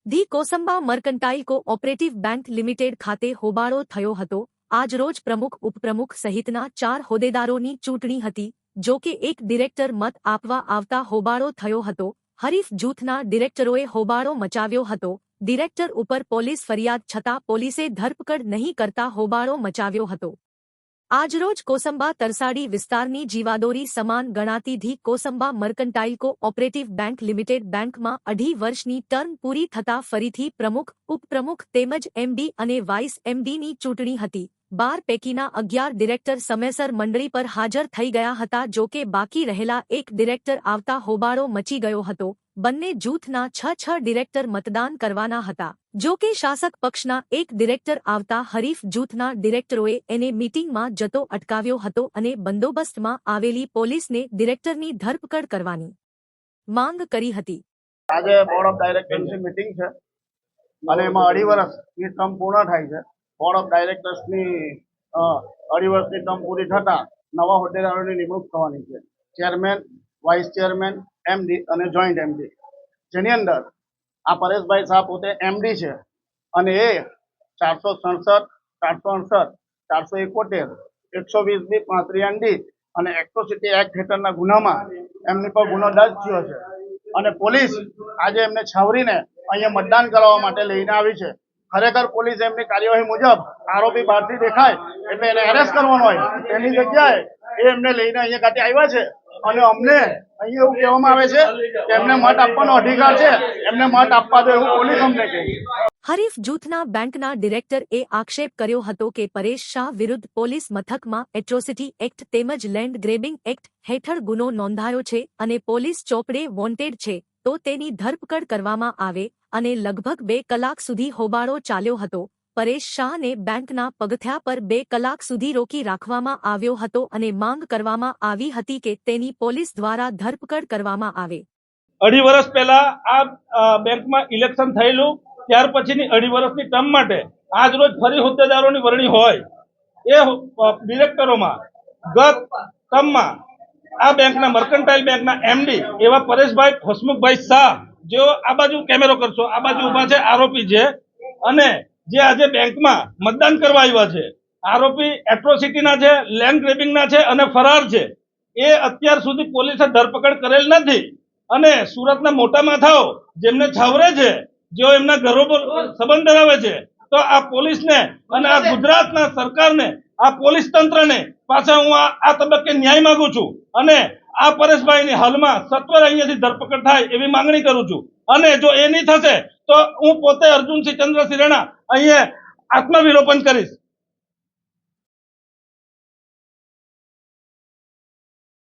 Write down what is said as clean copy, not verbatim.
The Kosamba mercantile cooperative bank limited ખાતે હોબાળો થયો હતો। આજરોજ પ્રમુખ ઉપપ્રમુખ સહિતના 4 હોદ્દેદારોની ચૂંટણી હતી। જો કે એક ડિરેક્ટર મત આપવા આવતા હોબાળો થયો હતો। હરીફ જૂથના ડિરેક્ટરોએ હોબાળો મચાવ્યો હતો। ડિરેક્ટર ઉપર પોલીસ ફરિયાદ છતાં પોલીસે ધરપકડ નહીં કરતા હોબાળો મચાવ્યો હતો। આજરોજ કોસંબા તરસાડી વિસ્તારની જીવાદોરી સમાન ગણાતી the Kosamba mercantile cooperative bank limited બેંકમાં 2.5 વર્ષની ટર્મ પૂરી થતાં ફરીથી પ્રમુખ ઉપપ્રમુખ તેમજ એમડી અને વાઇસ એમડીની ચૂંટણી હતી। 12 પૈકીના 11 ડિરેક્ટર સમયસર મંડળી પર હાજર થઈ ગયા હતા। જો કે બાકી રહેલા એક ડિરેક્ટર આવતા હોબાળો મચી ગયો હતો। બંને જૂથના 6 ડિરેક્ટર મતદાન કરવાના હતા। જો કે શાસક પક્ષના એક ડિરેક્ટર આવતા હરીફ જૂથના ડિરેક્ટરોએ એને મીટિંગમાં જતો અટકાવ્યો હતો અને બંદોબસ્તમાં આવેલી પોલીસને ડિરેક્ટરની ધરપકડ કરવાની માંગ કરી હતી। આજે બોર્ડ ઓફ ડાયરેક્ટર્સની મીટિંગ છે અને એમાં 2.5 વર્ષની ટર્મ પૂર્ણ થાય છે। બોર્ડ ઓફ ડાયરેક્ટર્સની 2.5 વર્ષની ટર્મ પૂરી થતા નવા હોદ્દેદારોની નિમણૂક થવાની છે। ચેરમેન, વાઇસ ચેરમેન, એમડી અને જોઈન્ટ એમડી, જેની અંદર આ પરેશભાઈ શાહ પોતે એમડી છે અને એ 467, 468, 471, 120B, 35ND અને એટ્રોસિટી એક્ટ હેઠળના ગુનામાં એમની પર ગુનો દર્જ થયો છે અને પોલીસ આજે એમને છાવરીને અહીંયા મતદાન કરાવવા માટે લઈને આવી છે। ખરેખર પોલીસ એમની કાર્યવાહી મુજબ આરોપી બહારથી દેખાય એટલે એને એરેસ્ટ કરવાનો હોય, તેની જગ્યાએ એ એમને લઈને અહીંયા કાઢી આવ્યા છે અને અમને અહીંયા એવું કહેવામાં આવે છે કે એમને મત આપવાનો અધિકાર છે, એમને મત આપવા દો એવું પોલીસ અમને કહે છે। હરીફ જૂથના બેંકના ડિરેક્ટરએ આક્ષેપ કર્યો હતો કે પરેશ શાહ વિરુદ્ધ પોલીસ મથકમાં એટ્રોસિટી એક્ટ તેમજ લેન્ડ ગ્રેબિંગ એક્ટ હેઠળ ગુનો નોંધાયો છે અને પોલીસ ચોપડે વોન્ટેડ છે તો તેની ધરપકડ કરવામાં આવે અને લગભગ 2 કલાક સુધી હોબાળો ચાલ્યો હતો। પરેશ શાહને બેંકના પગથિયા પર 2 કલાક સુધી રોકી રાખવામાં આવ્યો હતો અને માંગ કરવામાં આવી હતી કે તેની પોલીસ દ્વારા ધરપકડ કરવામાં આવે। 2.5 વર્ષ પહેલા આ બેંકમાં ઇલેક્શન થયેલું, ત્યાર પછીની 2.5 વર્ષની ટર્મ માટે આજ રોજ ફરી હોદ્દેદારોની વરણી હોય એ ડિરેક્ટરોમાં ગત ટર્મમાં આ બેંકના મર્કન્ટાઇલ બેંકના એમડી એવા પરેશભાઈ હસમુખભાઈ શાહ, જેઓ આ બાજુ કેમેરો કરશો, આ બાજુ ઉભા છે, આરોપી છે અને જે આજે બેંકમાં મતદાન કરવા આવ્યા છે, આરોપી એટ્રોસિટીના છે, લેન્ડ ગ્રેબિંગના છે અને ફરાર છે। એ અત્યાર સુધી પોલીસે ધરપકડ કરેલ નથી અને સુરતના મોટા માથાઓ જેમને છાવરે છે, જેઓ એમના ઘરો પર સંબંધ ધરાવે છે, તો આ પોલીસને અને આ ગુજરાતના સરકારને, આ પોલીસ તંત્રને પાછા હું આ તબક્કે ન્યાય માંગુ છું અને આ પરેશભાઈની હાલમાં સત્વર અહીંયાથી ધરપકડ થાય એવી માંગણી કરું છું અને જો એ નહીં થશે તો હું પોતે અર્જુનસિંહ ચંદ્રસિંહ રાણા અહીંયા આત્મવિલોપન કરીશ।